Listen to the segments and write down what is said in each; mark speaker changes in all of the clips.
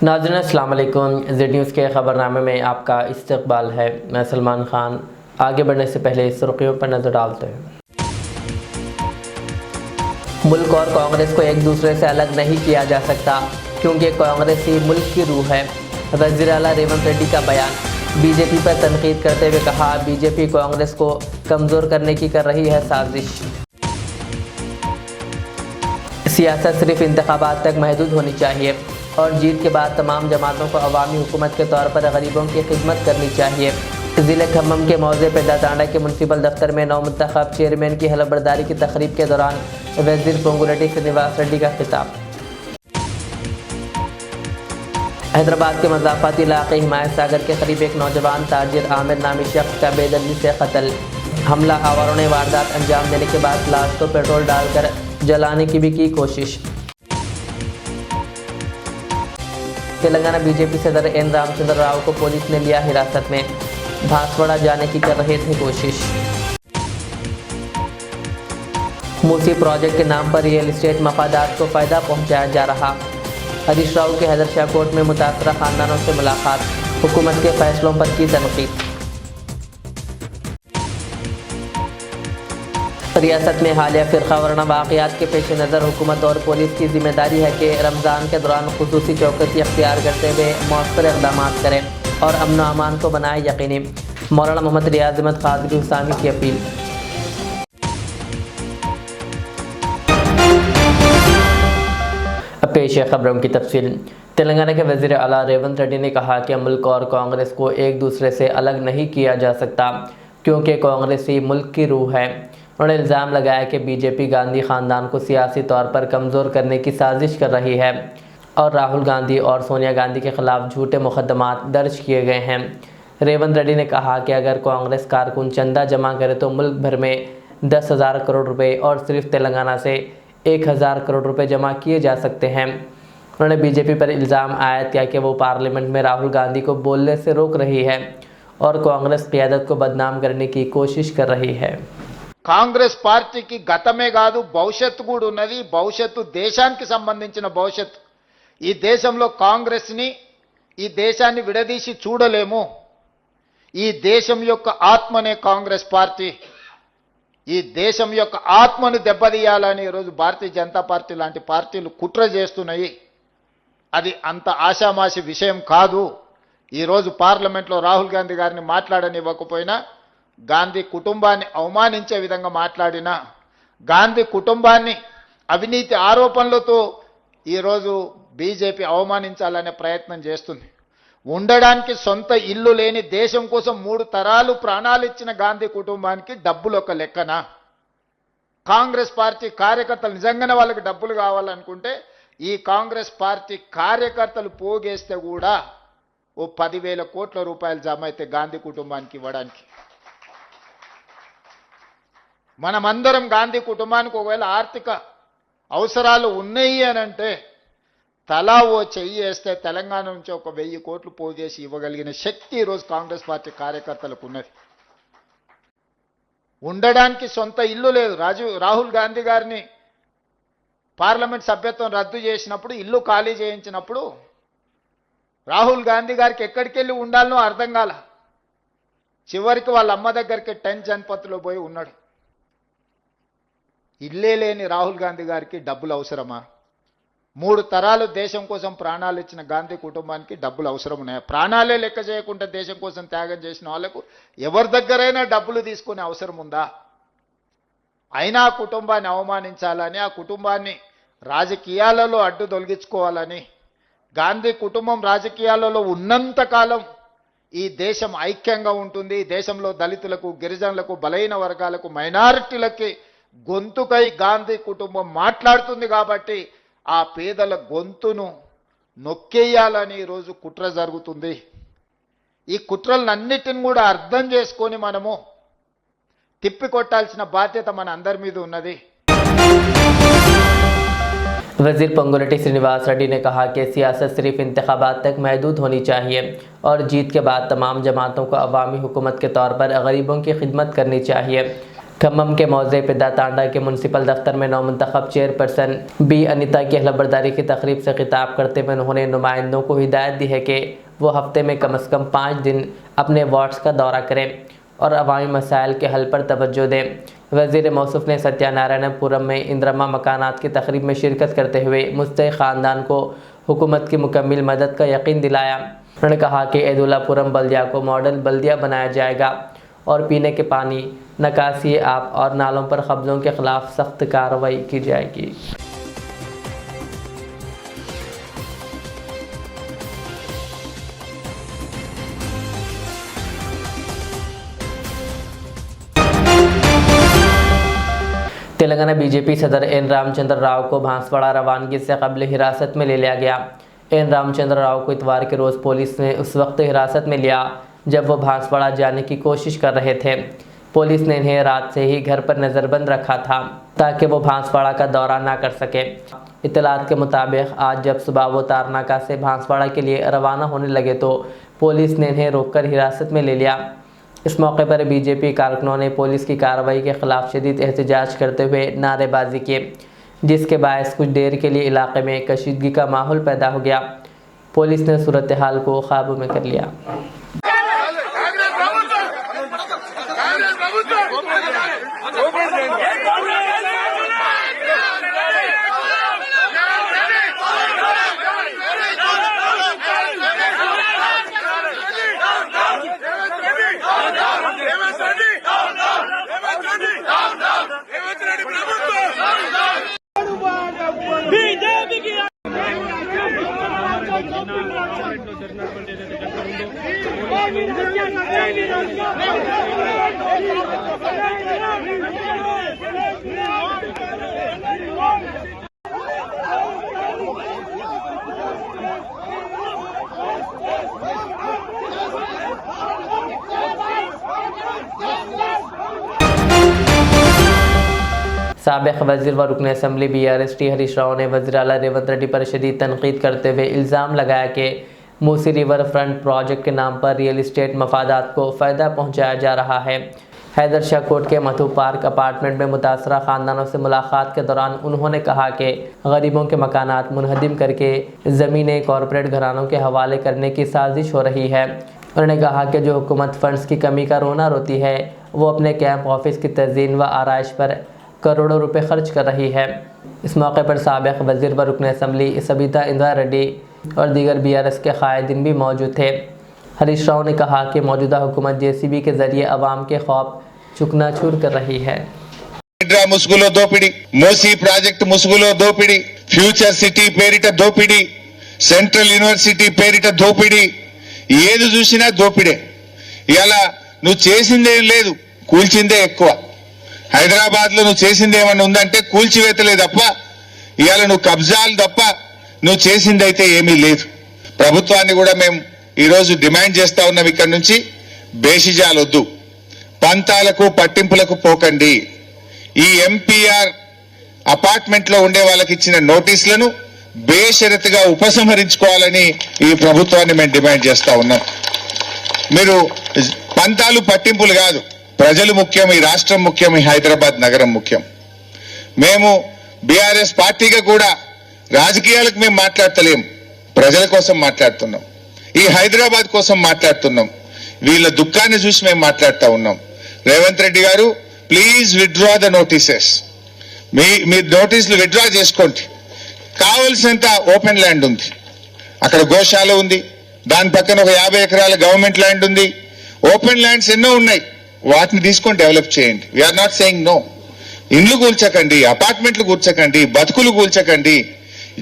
Speaker 1: नाज़रीन अस्सलाम वालेकुम। ज़ेड न्यूज़ के ख़बरनामे में आपका इस्तकबाल है। मैं सलमान ख़ान। आगे बढ़ने से पहले सुर्खियों पर नज़र डालते हैं। मुल्क और कांग्रेस को एक दूसरे से अलग नहीं किया जा सकता क्योंकि कांग्रेस ही मुल्क की रूह है। वज़ीर आला रेवंत रेड्डी का बयान। बीजेपी पर तनकीद करते हुए कहा, बीजेपी कांग्रेस को कमज़ोर करने की कर रही है साजिश। सियासत सिर्फ इंतखाबात तक महदूद होनी चाहिए और जीत के बाद तमाम जमातों को अवामी हुकूमत के तौर पर गरीबों की खिदमत करनी चाहिए। ज़िले खम्मम के मौज़े पे दातांडा के म्युनिसिपल दफ्तर में नौमुंतखब चेयरमैन की हलफबरदारी की तकरीब के दौरान वज़ीर पोंगुलेटी श्रीनिवास रेड्डी का खिताब। हैदराबाद के मज़ाफ़ाती इलाक़े हिमायत सागर के करीब एक नौजवान ताजिर आमिर नामी शख्स का बेदर्दी से कत्ल। हमला आवारों ने वारदात अंजाम देने के बाद लाश को पेट्रोल डालकर जलाने की भी की कोशिश। तेलंगाना बीजेपी सदर एन रामचंद्र राव को पुलिस ने लिया हिरासत में। बांसवाड़ा जाने की कर रहे थे कोशिश। मूसी प्रोजेक्ट के नाम पर रियल एस्टेट मफादात को फ़ायदा पहुंचाया जा रहा। हरीश राव के हैदर शाह कोर्ट में मुतासरा खानदानों से मुलाकात। हुकूमत के फैसलों पर की तनकीद। रियासत में हालिया फ़िरका वरना वाक़यात के पेश नज़र हुकूमत और पुलिस की जिम्मेदारी है कि रमज़ान के दौरान खुसूसी चौकसी अख्तियार करते हुए मौसर इक़दाम करें और अमन व अमान को बनाए यकीनी। मौलाना मोहम्मद रियाज़ अहमद क़ादरी हुसामी की अपील। अब पेश है खबरों की तफसील। तेलंगाना के वज़ीर आला रेवंत रेड्डी ने कहा कि मुल्क और कांग्रेस को एक दूसरे से अलग नहीं किया जा सकता क्योंकि कांग्रेस ही मुल्क की रूह है। उन्होंने इल्ज़ाम लगाया कि बीजेपी गांधी ख़ानदान को सियासी तौर पर कमज़ोर करने की साजिश कर रही है और राहुल गांधी और सोनिया गांधी के ख़िलाफ़ झूठे मुकदमात दर्ज किए गए हैं। रेवंत रेड्डी ने कहा कि अगर कांग्रेस कारकुन चंदा जमा करे तो मुल्क भर में 10,000 करोड़ रुपए और सिर्फ तेलंगाना से 1,000 करोड़ रुपए जमा किए जा सकते हैं। उन्होंने बीजेपी पर इल्ज़ाम आयद किया कि वो पार्लियामेंट में राहुल गांधी को बोलने से रोक रही है और कांग्रेस क़ियादत को बदनाम करने की कोशिश कर रही है।
Speaker 2: కాంగ్రెస్ పార్టీకి గతమే కాదు భవిష్యత్తు కూడా ఉన్నది. భవిష్యత్తు దేశానికి సంబంధించిన భవిష్యత్తు. ఈ దేశంలో కాంగ్రెస్ ని ఈ దేశాన్ని విడదీసి చూడలేము. ఈ దేశం యొక్క ఆత్మనే కాంగ్రెస్ పార్టీ. ఈ దేశం యొక్క ఆత్మను దెబ్బతీయాలని ఈరోజు భారతీయ జనతా పార్టీ లాంటి పార్టీలు కుట్ర చేస్తున్నాయి. అది అంత ఆషామాషి విషయం కాదు. ఈరోజు పార్లమెంట్లో రాహుల్ గాంధీ గారిని మాట్లాడనివ్వకపోయినా, గాంధీ కుటుంబాన్ని అవమానించే విధంగా మాట్లాడిన, గాంధీ కుటుంబాన్ని అవినీతి ఆరోపణలతో ఈరోజు బీజేపీ అవమానించాలనే ప్రయత్నం చేస్తుంది. ఉండడానికి సొంత ఇల్లు లేని దేశం కోసం 3 తరాలు ప్రాణాలు ఇచ్చిన గాంధీ కుటుంబానికి డబ్బులు ఒక లెక్కన? కాంగ్రెస్ పార్టీ కార్యకర్తలు నిజంగానే వాళ్ళకి డబ్బులు కావాలనుకుంటే ఈ కాంగ్రెస్ పార్టీ కార్యకర్తలు పోగేస్తే కూడా ఓ 10,000 కోట్ల రూపాయలు జమ అయితే గాంధీ కుటుంబానికి ఇవ్వడానికి. మనమందరం గాంధీ కుటుంబానికి ఒకవేళ ఆర్థిక అవసరాలు ఉన్నాయి అని అంటే తలా ఓ చెయ్యి వేస్తే తెలంగాణ నుంచి ఒక 1,000 కోట్లు పోగేసి ఇవ్వగలిగిన శక్తి ఈరోజు కాంగ్రెస్ పార్టీ కార్యకర్తలకు ఉన్నది. ఉండడానికి సొంత ఇల్లు లేదు. రాహుల్ గాంధీ గారిని పార్లమెంట్ సభ్యత్వం రద్దు చేసినప్పుడు, ఇల్లు ఖాళీ చేయించినప్పుడు రాహుల్ గాంధీ గారికి ఎక్కడికి వెళ్ళి ఉండాలనో అర్థం కాల. చివరికి వాళ్ళ అమ్మ దగ్గరికి 10 జన్పత్లో పోయి ఉన్నాడు. ఇల్లే లేని రాహుల్ గాంధీ గారికి డబ్బులు అవసరమా? 3 తరాలు దేశం కోసం ప్రాణాలు ఇచ్చిన గాంధీ కుటుంబానికి డబ్బులు అవసరం ఉన్నాయా? ప్రాణాలే లెక్క చేయకుండా దేశం కోసం త్యాగం చేసిన వాళ్ళకు ఎవరి దగ్గరైనా డబ్బులు తీసుకునే అవసరం ఉందా? అయినా ఆ కుటుంబాన్ని అవమానించాలని, ఆ కుటుంబాన్ని రాజకీయాలలో అడ్డు తొలగించుకోవాలని, గాంధీ కుటుంబం రాజకీయాలలో ఉన్నంతకాలం ఈ దేశం ఐక్యంగా ఉంటుంది. ఈ దేశంలో దళితులకు, గిరిజనులకు, బలహీన వర్గాలకు, మైనారిటీలకి గొంతుకై గాంధీ కుటుంబం మాట్లాడుతుంది. కాబట్టి ఆ పేదల గొంతును నొక్కేయాలని ఈరోజు కుట్ర జరుగుతుంది. ఈ కుట్రలన్నిటిని కూడా అర్థం చేసుకొని మనము తిప్పికొట్టాల్సిన బాధ్యత మన అందరి మీద ఉన్నది.
Speaker 1: वज़ीर पोंगुलेटी श्रीनिवास रेड्डी ने कहा कि सियासत सिर्फ इंतखाबात तक महदूद होनी चाहिए और जीत के बाद तमाम जमातों को अवामी हुकूमत के तौर पर गरीबों की खिदमत करनी चाहिए। खम्मम के मौजे पिदा तांडा के म्यूनसिपल दफ्तर में नौमुंतखब चेयरपर्सन बी अनिता की हलफबरदारी की तकरीब से खिताब करते हुए उन्होंने नुमाइंदों को हिदायत दी है कि वो हफ्ते में कम से कम 5 दिन अपने वार्ड्स का दौरा करें और अवामी मसाइल के हल पर तवज्जो दें। वज़ीर मौसूफ ने सत्यानारायणपुरम में इंदिरमा मकानात की तकरीब में शिरकत करते हुए मुस्तहिक़ ख़ानदान को हुकूमत की मुकम्मल मदद का यकीन दिलाया। उन्होंने कहा कि ऐदुल्लापुरम बल्दिया को मॉडल बल्दिया बनाया जाएगा और पीने के पानी, निकासी आब और नालों पर कब्ज़ों के खिलाफ सख्त कार्रवाई की जाएगी। तेलंगाना बीजेपी सदर एन रामचंद्र राव को बांसवाड़ा रवानगी से कबल हिरासत में ले लिया गया। एन रामचंद्र राव को इतवार के रोज़ पुलिस ने उस वक्त हिरासत में लिया जब वो बांसवाड़ा जाने की कोशिश कर रहे थे। पुलिस ने इन्हें रात से ही घर पर नज़रबंद रखा था ताकि वो बांसवाड़ा का दौरा ना कर सके। इत्तलात के मुताबिक आज जब सुबह वो तारनाका से बांसवाड़ा के लिए रवाना होने लगे तो पुलिस ने इन्हें रोककर हिरासत में ले लिया। इस मौके पर बीजेपी कारकुनों ने पुलिस की कार्रवाई के खिलाफ शदीद एहतजाज करते हुए नारेबाजी किए, जिसके बायस कुछ देर के लिए इलाके में कशीदगी का माहौल पैदा हो गया। पुलिस ने सूरत हाल को काबू में कर लिया। साबिक़ वज़ीर व रुकन असम्बली BRST हरीश राव ने वज़ीर आला रेवंत रेड्डी पर शदीद तनकीद करते हुए इल्ज़ाम लगाया कि मूसी रिवर फ्रंट प्रोजेक्ट के नाम पर रियल इस्टेट मफादात को फ़ायदा पहुँचाया जा रहा है। हैदर शाह कोट के मथु पार्क अपार्टमेंट में मुतासरा ख़ानदानों से मुलाकात के दौरान उन्होंने कहा कि गरीबों के मकानात मुनहदिम करके ज़मीनें कॉरपोरेट घरानों के हवाले करने की साजिश हो रही है। उन्होंने कहा कि जो हुकूमत फ़ंड्स की कमी का रोना रोती है वो अपने कैंप ऑफिस की तज़ीन व आराइश पर करोड़ों रुपए खर्च कर रही है। इस मौके पर साबिक़ वज़ीर व रुकन असम्बली सबीता इंदिरा रेड्डी और दीगर BRS के कायदीन भी मौजूद थे। हरीश राव ने कहा कि मौजूदा हुकूमत JCB के जरिए अवाम के खौफ चुकनाचूर कर रही है।
Speaker 3: ముసుగులో దోపిడి, మూసీ ప్రాజెక్టు ముసుగులో దోపిడి, ఫ్యూచర్ సిటీ పేరిట దోపిడి, సెంట్రల్ యూనివర్సిటీ పేరిట దోపిడి, ఏది చూసినా దోపిడే. ఇలా నువ్వు చేసిందేం లేదు, కూల్చిందే ఎక్కువ. హైదరాబాద్ లో నువ్వు చేసింది ఏమన్నా ఉందంటే కూల్చివేతలే తప్ప ఇవాళ నువ్వు కబ్జాలు తప్ప నువ్వు చేసిందైతే ఏమీ లేదు. ప్రభుత్వాన్ని కూడా మేము ఈరోజు డిమాండ్ చేస్తా ఉన్నాం, ఇక్కడి నుంచి బేషిజాలొద్దు, పంతాలకు పట్టింపులకు పోకండి. ఈ MPR అపార్ట్మెంట్ లో ఉండే వాళ్ళకి ఇచ్చిన నోటీసులను బేషరతుగా ఉపసంహరించుకోవాలని ఈ ప్రభుత్వాన్ని మేము డిమాండ్ చేస్తా ఉన్నాం. మీరు పంతాలు పట్టింపులు కాదు, ప్రజలు ముఖ్యం, ఈ రాష్ట్రం ముఖ్యం, ఈ హైదరాబాద్ నగరం ముఖ్యం. మేము BRS పార్టీగా కూడా రాజకీయాలకు మేము మాట్లాడతలేం, ప్రజల కోసం మాట్లాడుతున్నాం, ఈ హైదరాబాద్ కోసం మాట్లాడుతున్నాం. వీళ్ళ దుఃఖాన్ని చూసి మేము మాట్లాడుతూ ఉన్నాం. రేవంత్ రెడ్డి గారు ప్లీజ్ విత్డ్రా ద నోటీసెస్, మీ నోటీసులు విత్డ్రా చేసుకోండి. కావలసినంత ఓపెన్ ల్యాండ్ ఉంది, అక్కడ గోశాల ఉంది, దాని పక్కన ఒక 50 ఎకరాల గవర్నమెంట్ ల్యాండ్ ఉంది, ఓపెన్ ల్యాండ్స్ ఎన్నో ఉన్నాయి, వాటిని తీసుకొని డెవలప్ చేయండి. We're not saying no. ఇండ్లు కూల్చకండి, అపార్ట్మెంట్లు కూల్చకండి, బతుకులు కూల్చకండి.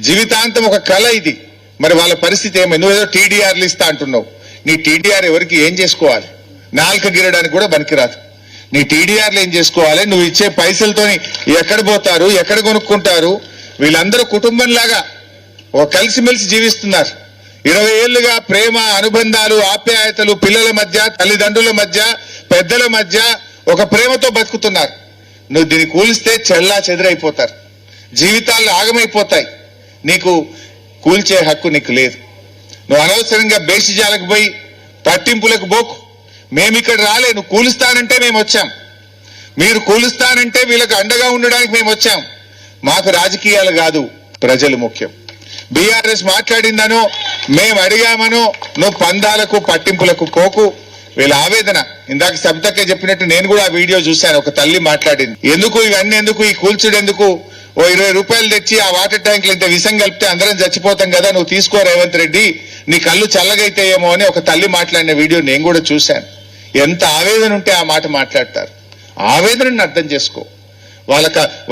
Speaker 3: జీవితాంతం ఒక కళ ఇది. మరి వాళ్ళ పరిస్థితి ఏమైంది? నువ్వేదో TDRలు ఇస్తా అంటున్నావు, నీ TDR ఎవరికి ఏం చేసుకోవాలి? నాలుక గిరడానికి కూడా పనికిరాదు. నీ TDRలు ఏం చేసుకోవాలి? నువ్వు ఇచ్చే పైసలతోని ఎక్కడ పోతారు, ఎక్కడ కొనుక్కుంటారు? వీళ్ళందరూ కుటుంబంలాగా ఓ కలిసిమెలిసి జీవిస్తున్నారు. 20 ఏళ్లుగా ప్రేమ, అనుబంధాలు, ఆప్యాయతలు పిల్లల మధ్య, తల్లిదండ్రుల మధ్య, పెద్దల మధ్య ఒక ప్రేమతో బతుకుతున్నారు. నువ్వు దీన్ని కూలిస్తే చెల్లా చెదరైపోతారు, జీవితాలు ఆగమైపోతాయి. నీకు కూల్చే హక్కు నీకు లేదు. నువ్వు అనవసరంగా బేషిజాలకు పోయి పట్టింపులకు పోకు. మేమిక్కడ రాలే, నువ్వు కూలుస్తానంటే మేము వచ్చాం. మీరు కూలుస్తానంటే వీళ్ళకి అండగా ఉండడానికి మేము వచ్చాం. మాకు రాజకీయాలు కాదు, ప్రజలు ముఖ్యం. బీఆర్ఎస్ మాట్లాడిందనో మేము అడిగామనో నువ్వు పందాలకు పట్టింపులకు పోకు. వీళ్ళ ఆవేదన ఇందాక సబితక్క చెప్పినట్టు నేను కూడా ఆ వీడియో చూశాను. ఒక తల్లి మాట్లాడింది, ఎందుకు ఇవన్నీ, ఎందుకు ఈ కూల్చుడు, ఎందుకు ఓ 20 రూపాయలు తెచ్చి ఆ వాటర్ ట్యాంకులు ఇంత విషం కలిపితే అందరం చచ్చిపోతాం కదా, నువ్వు తీసుకో రేవంత్ రెడ్డి, నీ కళ్ళు చల్లగైతాయేమో అని ఒక తల్లి మాట్లాడిన వీడియో నేను కూడా చూశాను. ఎంత ఆవేదన ఉంటే ఆ మాట మాట్లాడతారు. ఆవేదనను అర్థం చేసుకో,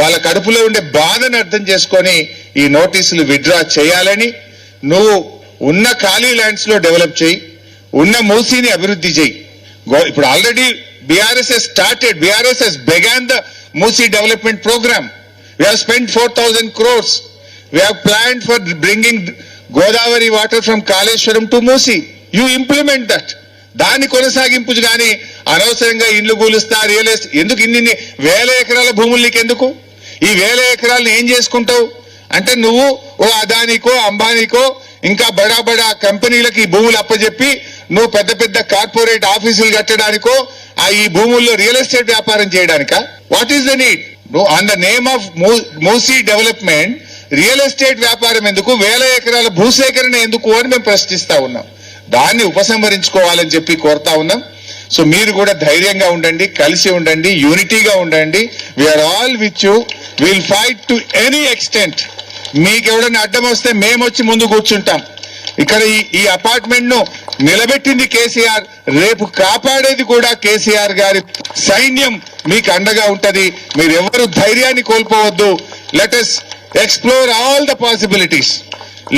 Speaker 3: వాళ్ళ కడుపులో ఉండే బాధను అర్థం చేసుకొని ఈ నోటీసులు విత్డ్రా చేయాలని, నువ్వు ఉన్న ఖాళీ ల్యాండ్స్ లో డెవలప్ చేయి, ఉన్న మూసీని అభివృద్ధి చేయి. ఇప్పుడు already BRS has started, BRS has began the Musi development program. We have spent 4,000 crores. We have planned for bringing Godavari water from Kaleshwaram to Musi. You implement that. దాన్ని కొనసాగింపు కానీ అనవసరంగా ఇండ్లు కూలుస్తా, రియల్ ఎస్టేట్ ఎందుకు, ఇన్ని వేల ఎకరాల భూములు నీకు ఎందుకు? ఈ వేల ఎకరాలను ఏం చేసుకుంటావు అంటే నువ్వు ఓ అదానికో అంబానీకో ఇంకా బడా బడా కంపెనీలకు ఈ భూములు అప్పచెప్పి నువ్వు పెద్ద పెద్ద కార్పొరేట్ ఆఫీసులు కట్టడానికో ఈ భూముల్లో రియల్ ఎస్టేట్ వ్యాపారం చేయడానికా? What is the need? On the name of Musi development real estate వ్యాపారం ఎందుకు, వేల ఎకరాల భూసేకరణ ఎందుకు అని మేము ప్రశ్నిస్తా ఉన్నాం. దాన్ని ఉపసంహరించుకోవాలని చెప్పి కోరుతా ఉన్నాం. సో మీరు కూడా ధైర్యంగా ఉండండి, కలిసి ఉండండి, యూనిటీగా ఉండండి. We're all with you, will fight to any extent. మీకు ఎవడన్నా అడ్డం వస్తే మేము వచ్చి ముందు కూర్చుంటాం. ఇక్కడ ఈ అపార్ట్మెంట్ ను నిలబెట్టింది కేసీఆర్, రేపు కాపాడేది కూడా కేసీఆర్ గారి సైన్యం మీకు అండగా ఉంటది. మీరు ఎవరు ధైర్యాన్ని కోల్పోవద్దు. Let us explore all the possibilities.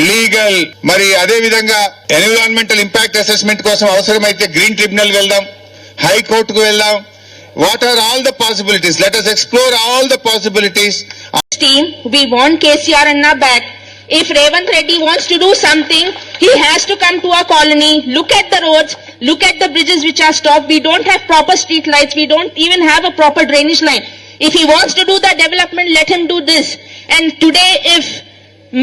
Speaker 3: Legal, మరి అదే విధంగా ఎన్విరాన్మెంటల్ ఇంపాక్ట్ అసెస్మెంట్ కోసం అవసరమైతే గ్రీన్ ట్రిబ్యునల్ వెళ్దాం, హైకోర్టుకు వెళ్దాం. What are all the possibilities? Let us explore all the possibilities.
Speaker 4: Team, we want KCR Anna back. If Revanth Reddy wants to do something, he has to come to our colony, look at the roads, look at the bridges which are stopped. We don't have proper street lights. We don't even have a proper drainage line. If he wants to do the development, let him do this. And today, if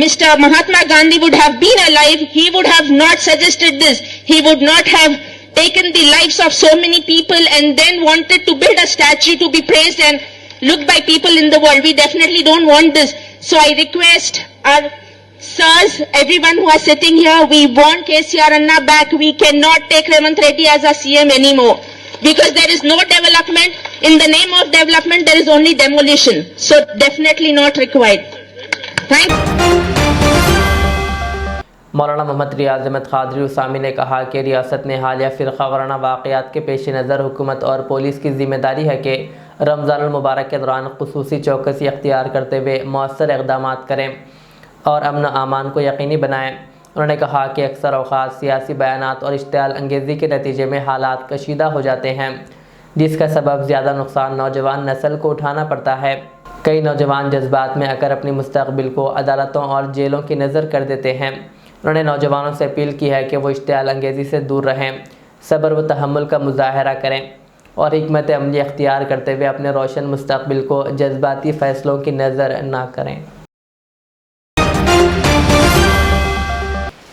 Speaker 4: Mr. Mahatma Gandhi would have been alive, he would have not suggested this. He would not have taken the lives of so many people and then wanted to build a statue to be praised and looked by people in the world. We definitely don't want this. So I request our sirs, everyone who are sitting here, we want KCR Anna back. We cannot take Revanth Reddy as our CM anymore. Because there is no development. In the name of development, there is only demolition. So definitely not required. Thank you.
Speaker 1: मौलाना मोहम्मद रियाज अहमद क़ादरी उसामी ने कहा कि रियासत ने हालिया फ़िरक़ा वाराना वाक़यात के पेश नज़र हुकूमत और पुलिस की ज़िम्मेदारी है कि रमज़ानुल मुबारक के दौरान ख़ुसूसी चौकसी अख्तियार करते हुए मौसर इक़दामात करें और अमन अमान को यकीनी बनाएं। उन्होंने कहा कि अक्सर औक़ात सियासी बयानात और इश्तिआल अंगेज़ी के नतीजे में हालात कशीदा हो जाते हैं, जिसका सबब ज़्यादा नुकसान नौजवान नस्ल को उठाना पड़ता है। कई नौजवान जज्बात में आकर अपनी मुस्तक़बिल को अदालतों और जेलों की नज़र कर देते हैं। उन्होंने नौजवानों से अपील की है कि वो इश्तिआल अंगेज़ी से दूर रहें, सब्र व तहम्मुल का मुज़ाहरा करें और हिकमत अमली अख्तियार करते हुए अपने रोशन मुस्तक़बिल को जज्बाती फ़ैसलों की नज़र ना करें।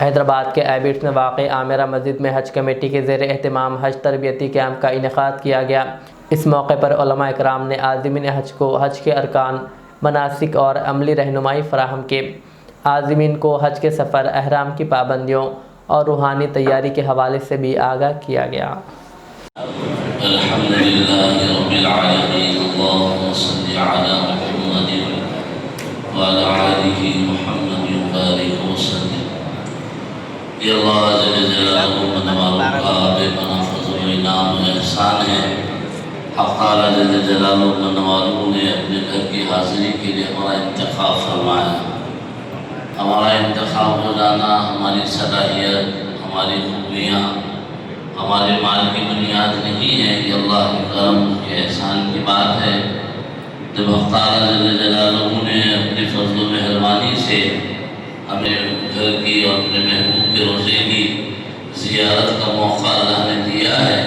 Speaker 1: हैदराबाद के एबिट्स में वाक़ई आमिरा मस्जिद में हज कमेटी के ज़ेर एहतमाम हज तरबियती कैंप का इनेकाद किया गया। इस मौके पर उलमा इकराम ने आज़िमीन हज को हज के अरकान, मनासिक और अमली रहनुमाई फ़राहम की। आज़िमीन को हज के सफ़र, अहराम की पाबंदियों और रूहानी तैयारी के हवाले से भी आगाह किया गया।
Speaker 5: ने अपने घर की हाजिरी के लिए हमारा इंतखाब फरमाया। हमारा इंतखाब हो जाना हमारी सलाहियत, हमारी खूबियाँ, हमारे माल की बुनियाद नहीं है, ये अल्लाह के करम के एहसान की बात है। जब अख्तार जल्लल्लाहु ने अपनी फजल मेहरबानी से हमें घर की और अपने महबूब के रोज़े की ज़ियारत का मौका अल्लाह ने दिया है,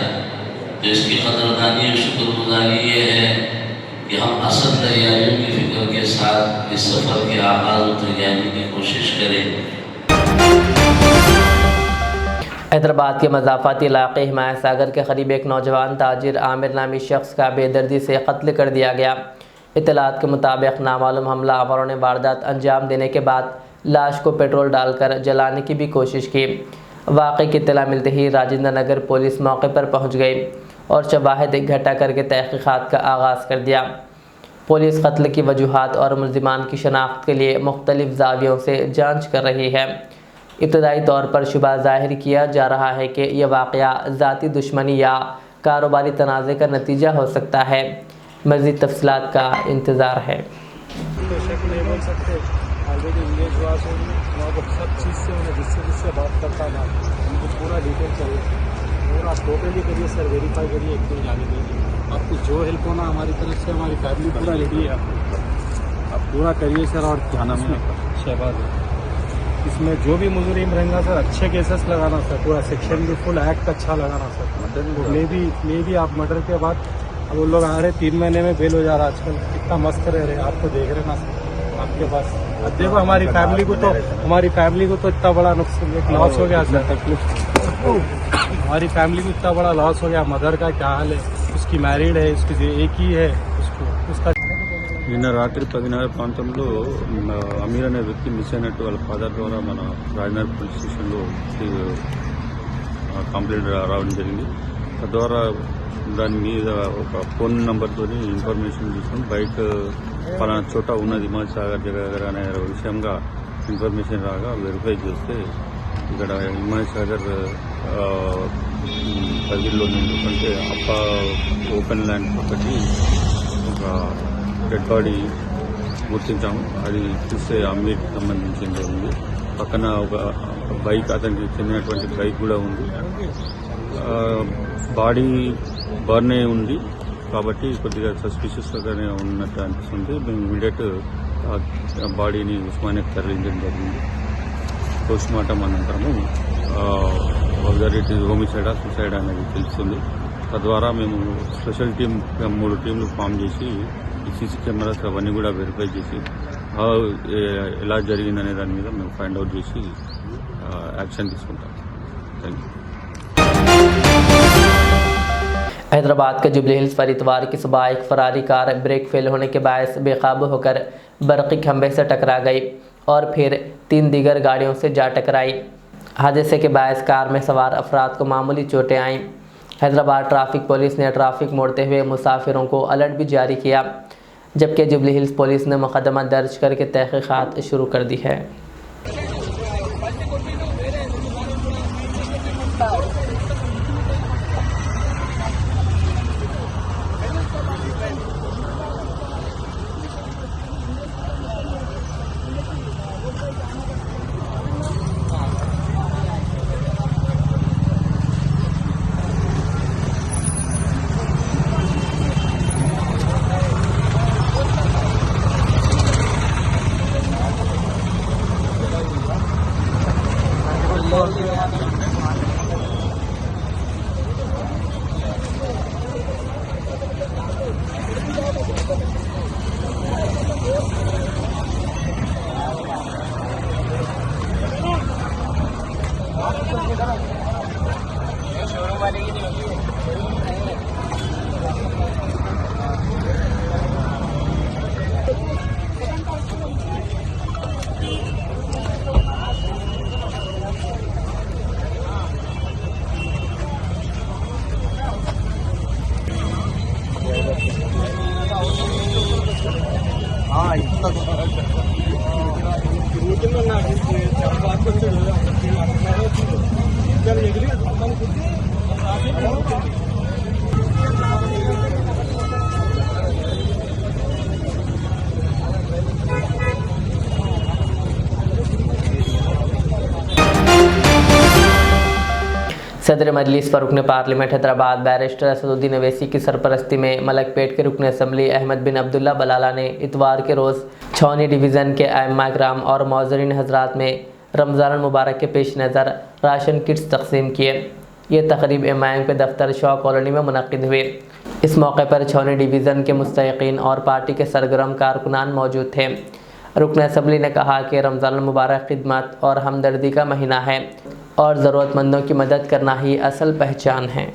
Speaker 5: तो इसकी कदरदानी और शुक्रगुजारी ये है कि हम असल तैयारियों की फिक्र के साथ इस सफ़र के आगाज़ और तैयारी की कोशिश करें।
Speaker 1: हैदराबाद के मज़ाफ़ाती इलाके हिमायत सागर के करीब एक नौजवान ताजिर आमिर नामी शख्स का बेदर्दी से कत्ल कर दिया गया। इत्तलात के मुताबिक नामालूम हमलावरों ने वारदात अंजाम देने के बाद लाश को पेट्रोल डालकर जलाने की भी कोशिश की। वाक़े की इत्तला मिलते ही राजेंद्र नगर पुलिस मौके पर पहुंच गई और शवाहिद इकट्ठा करके तहक़ीक़ात का आगाज़ कर दिया। पुलिस कत्ल की वजूहात और मुल्ज़िमान की शनाख्त के लिए मुख्तलिफ ज़ावियों से जाँच कर रही है। इब्तदाई तौर पर शुबा ज़ाहिर किया जा रहा है कि यह वाक़या ज़ाती दुश्मनी या कारोबारी तनाज़े का नतीजा हो सकता है। मज़ीद तफ़सीलात का इंतज़ार है।
Speaker 6: नहीं बोल सकते ऑलरेडी विलेज वास सब चीज़ से उन्हें जिससे बात करता था उनको पूरा डिटेल चाहिए, पूरा टोटली करिए सर, वेरीफाई करिए, एक दिन जाने दीजिए। आपको जो हेल्प होना हमारी तरफ से, हमारी फैमिली पूरा रेडी है, आप पूरा करिए सर। और क्या नाम है? शहबाज। इसमें जो भी मुजरिम रहेगा सर अच्छे केसेस लगाना सर, पूरा सेक्शन भी फुल एक्ट अच्छा लगाना सर। मे भी आप मर्डर के बाद अब वो लोग आ रहे 3 महीने में बेल हो जा रहा, आजकल कितना मस्त रह रहे, आपको देख रहे ना सर आपके पास। अब देखो हमारी फैमिली को तो इतना बड़ा नुकसान लॉस हो गया सर, हमारी फैमिली को इतना बड़ा लॉस हो गया। मदर का क्या हाल है, उसकी मैरिड है, उसकी एक ही है, उसका
Speaker 7: నిన్న రాత్రి 10:30 ప్రాంతంలో అమీర్ అనే వ్యక్తి మిస్ అయినట్టు వాళ్ళ ఫాదర్ ద్వారా మన రాజనగర్ పోలీస్ స్టేషన్లో కంప్లైంట్ రావడం జరిగింది. తద్వారా దాని మీద ఒక ఫోన్ నంబర్తో ఇన్ఫర్మేషన్ తీసుకుని బైక్ పలానా చోట ఉన్నది హిమాయత్ సాగర్ దగ్గర అనే విషయంగా ఇన్ఫర్మేషన్ రాగా వెరిఫై చేస్తే ఇక్కడ హిమాయత్ సాగర్ పరిధిలో ఎందుకంటే ఓపెన్ ల్యాండ్ ఒకటి ఒక డెడ్ బాడీ గుర్తించాము. అది చూస్తే అమీర్కి సంబంధించింది ఉంది. పక్కన ఒక బైక్, అతనికి చెందినటువంటి బైక్ కూడా ఉంది. బాడీ బర్న్ అయి ఉంది కాబట్టి కొద్దిగా సస్పిషియస్గానే ఉన్నట్టు అనిపిస్తుంది. మేము ఇమీడియట్ బాడీని ఉస్మానియాకి తరలించడం జరిగింది. పోస్ట్ మార్టం అనంతరము వెదర్ ఇట్ ఈజ్ హోమిసైడా సూసైడ్ అనేది తెలుస్తుంది. తద్వారా మేము స్పెషల్ టీమ్ 3 టీంలు ఫామ్ చేసి ఈ సీసీ కెమెరాస్ అవన్నీ కూడా వెరిఫై చేసి ఎలా జరిగిందనే దాని మీద మేము ఫైండ్ అవుట్ చేసి యాక్షన్ తీసుకుంటాం. Thank you.
Speaker 1: हैदराबाद के जुबली हिल्स पर इतवार की सुबह एक फरारी कार ब्रेक फेल होने के बायस बेकाबू होकर बरक़ी खंभे से टकरा गई और फिर 3 दीगर गाड़ियों से जा टकराई। हादसे के बायस कार में सवार अफराद को मामूली चोटें आईं। हैदराबाद ट्रैफिक पुलिस ने ट्रैफिक मोड़ते हुए मुसाफिरों को अलर्ट भी जारी किया, जबकि जुबली हिल्स पुलिस ने मुकदमा दर्ज करके तहक़ीक़ात शुरू कर दी है। सदर मजलिस पर रुकन पार्लियामेंट हैदराबाद बैरिस्टर असदुद्दीन अवैसी की सरपरस्ती में मलकपेट के रुकन असम्बली अहमद बिन अब्दुल्ला बलाला ने इतवार के रोज़ छौनी डिवीज़न के आइम्मा कराम और मौज़रीन हजरात में रमज़ान मुबारक के पेश नज़र राशन किट्स तकसीम किए। ये तकरीब इमाम के दफ्तर शॉ कॉलोनी में मुनक़िद हुए। इस मौके पर छौनी डिवीज़न के मुस्तहिक़ीन और पार्टी के सरगर्म कारकुनान मौजूद थे। रुकन असम्बली ने कहा कि रमज़ान मुबारक खिदमत और हमदर्दी का महीना है। और ज़रूरतमंदों की मदद करना ही असल पहचान है।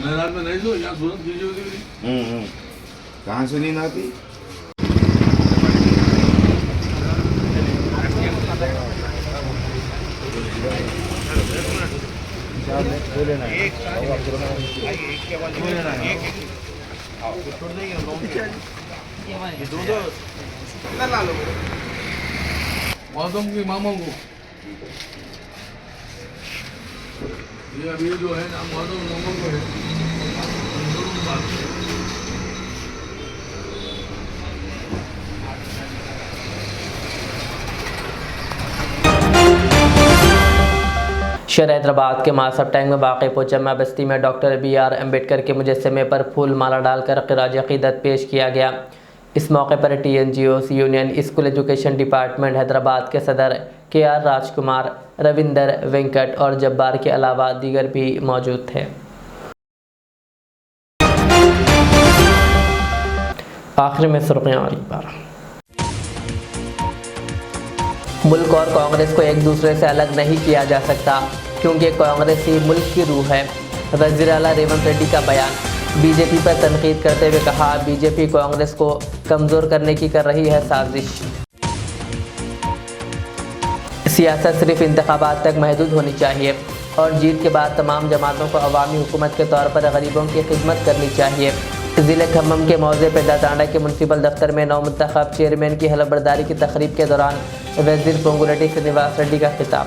Speaker 8: रात में नहीं सो यहाँ सूरत कीजिए होती
Speaker 3: कहाँ से नींद आती?
Speaker 8: मौसम की मामों को ये अभी जो है ना मौसम मामों को है
Speaker 1: शहर हैदराबाद के मासब टैंक में वाक़ पोचम्मा बस्ती में डॉक्टर BR अम्बेडकर के मुजस्समे पर फूल माला डालकर ख़िराज अक़ीदत पेश किया गया। इस मौके पर TNGOs union school education department Hyderabad के सदर KR राजकुमार, रविंदर, वेंकट और जब्बार के अलावा दीगर भी मौजूद थे। आखिर में सुर्खियां और एक बार। मुल्क और कांग्रेस को एक दूसरे से अलग नहीं किया जा सकता क्योंकि कांग्रेस ही मुल्क की रूह है। वज़ीर आला रेवंत रेड्डी का बयान। बीजेपी पर तनकीद करते हुए कहा, बीजेपी कांग्रेस को कमज़ोर करने की कर रही है साजिश। सियासत सिर्फ इंतखाबात तक महदूद होनी चाहिए और जीत के बाद तमाम जमातों को अवामी हुकूमत के तौर पर गरीबों की खिदमत करनी चाहिए। ज़िले खम्मम के मौज़े पेदातांडा के म्युनिसिपल दफ्तर में नौमुंतखब चेयरमैन की हलफबरदारी की तकरीब के दौरान वज़ीर पोंगुलेटी श्रीनिवास रेड्डी का खिताब।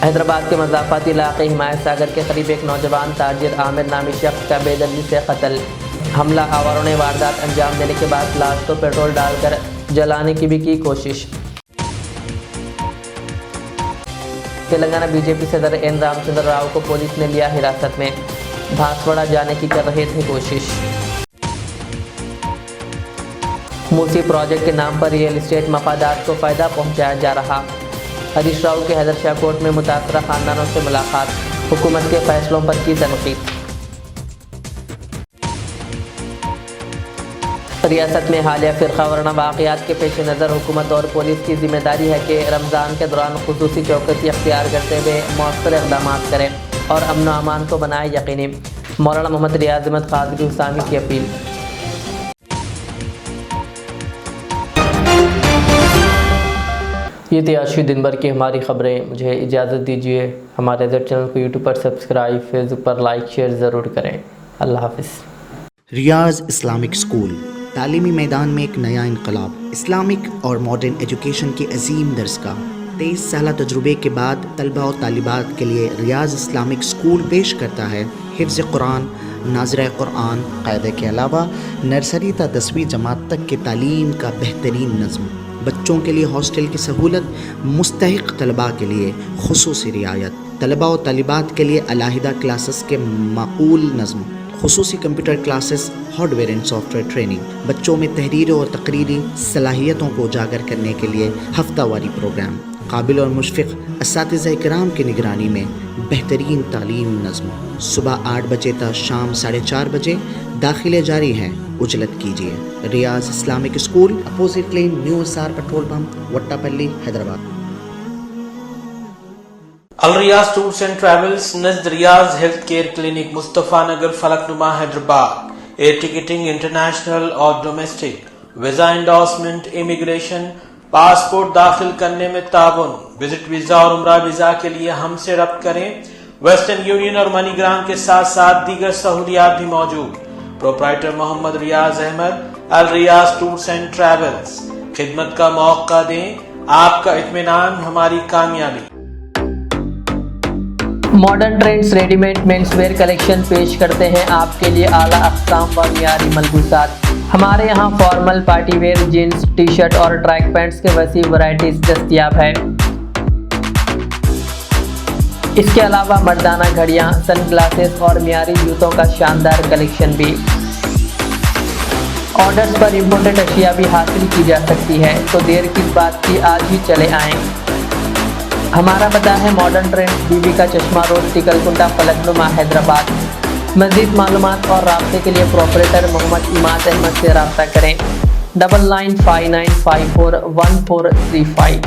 Speaker 1: हैदराबाद के मज़ाफ़ाती इलाक़े हिमायत सागर के करीब एक नौजवान ताजिर आमिर नामी शख्स का बेदर्दी से कत्ल। हमला आवारों ने वारदात अंजाम देने के बाद लाश को पेट्रोल डालकर जलाने की भी की कोशिश। तेलंगाना बीजेपी सदर N रामचंद्र राव को पुलिस ने लिया हिरासत में। भांसवाड़ा जाने की कर रहे थे कोशिश। मूसी प्रोजेक्ट के नाम पर रियल एस्टेट मफादात को फ़ायदा पहुंचाया जा रहा। हरीश राव के हैदर शाह कोर्ट में मुतासरा खानदानों से मुलाकात। हुकूमत के फैसलों पर की तनकीद। रियासत में हालिया फ़िरक़ा वाराना वाक़यात के पेश नज़र हुकूमत और पुलिस की जिम्मेदारी है कि रमज़ान के दौरान खुसूसी चौकसी अख्तियार करते हुए मौसर इक़दाम करें और अमन व अमान को बनाए यकीनी। मौलाना मोहम्मद रियाज अहमद क़ादरी हुसैनी की अपील। ये थी आज की दिन भर की हमारी ख़बरें। मुझे इजाज़त दीजिए। हमारे चैनल को यूट्यूब पर सब्सक्राइब, फेसबुक पर लाइक शेयर ज़रूर करें। अल्लाह हाफ़िज़।
Speaker 9: रियाज इस्लामिक स्कूल तालीमी मैदान में एक नया इनकलाब। इस्लामिक और मॉडर्न एजुकेशन की अजीम दरसगाह। 23 साल तजुर्बे के बाद तलबा और तालिबात के लिए रियाज इस्लामिक स्कूल पेश करता है हिफ्ज़ कुरान, नाज़िरा कुरान क़ायदे के अलावा नर्सरी ता 10वीं जमात तक की तालीम का बेहतरीन नज़्म। बच्चों के लिए हॉस्टल की सहूलत, मुस्तहिक़ तलबा के लिए खुसूसी रियायत, तलबा और तालिबात के लिए अलहदा क्लासेस के माकूल नज़्म, खुसूसी computer classes, hardware and software training. बच्चों में तहरीर और तकरीरी सलाहियतों को उजागर करने के लिए हफ्तावारी प्रोग्राम। काबिल और मुशफ़िक़ असातिज़ा इकराम की निगरानी में बेहतरीन तालीम नज़्म। सुबह 8 बजे तक शाम 4:30 बजे दाखिले जारी हैं। उजलत कीजिए। Riyaz Islamic school, opposite lane, new SR petrol pump, Wattapally, Hyderabad.
Speaker 10: Al Riyaz tours and travels नज़द Riyaz health care clinic, Mustafa Nagar, Falaknuma, Hyderabad. Air ticketing international और domestic, visa endorsement, immigration, passport दाखिल करने में ताउन, विजिट वीज़ा और उम्रा वीज़ा के लिए हमसे रब्त करें। वेस्टर्न यूनियन और मनीग्राम के साथ साथ दीगर सहूलियात भी मौजूद। Proprietor Mohammad Riyaz Ahmad, Al Riyaz tours and travels. खिदमत का मौका दें, आपका इत्मीनान हमारी कामयाबी।
Speaker 1: Modern trends readymade menswear collection पेश करते हैं आपके लिए आला अक़साम व मियारी मलबूसात। हमारे यहाँ formal, party wear, jeans, T shirt और ट्रैक पैंट्स के वसी वैरायटीज दस्तयाब है। इसके अलावा मर्दाना घड़ियाँ, सन ग्लासेस और मियारी जूतों का शानदार कलेक्शन भी। ऑर्डर्स पर इम्पोर्टेड अशिया भी हासिल की जा सकती है, तो देर किस बात की, आज ही चले आएँ। हमारा पता है मॉडर्न ट्रेंड्स, बीबी का चश्मा रोड, टिकलकुंडा, फलकनुमा, हैदराबाद। मज़ीद मालूमात और राब्ते के लिए प्रोपरेटर मोहम्मद इमाद अहमद से रब्ता करें। 9959541435।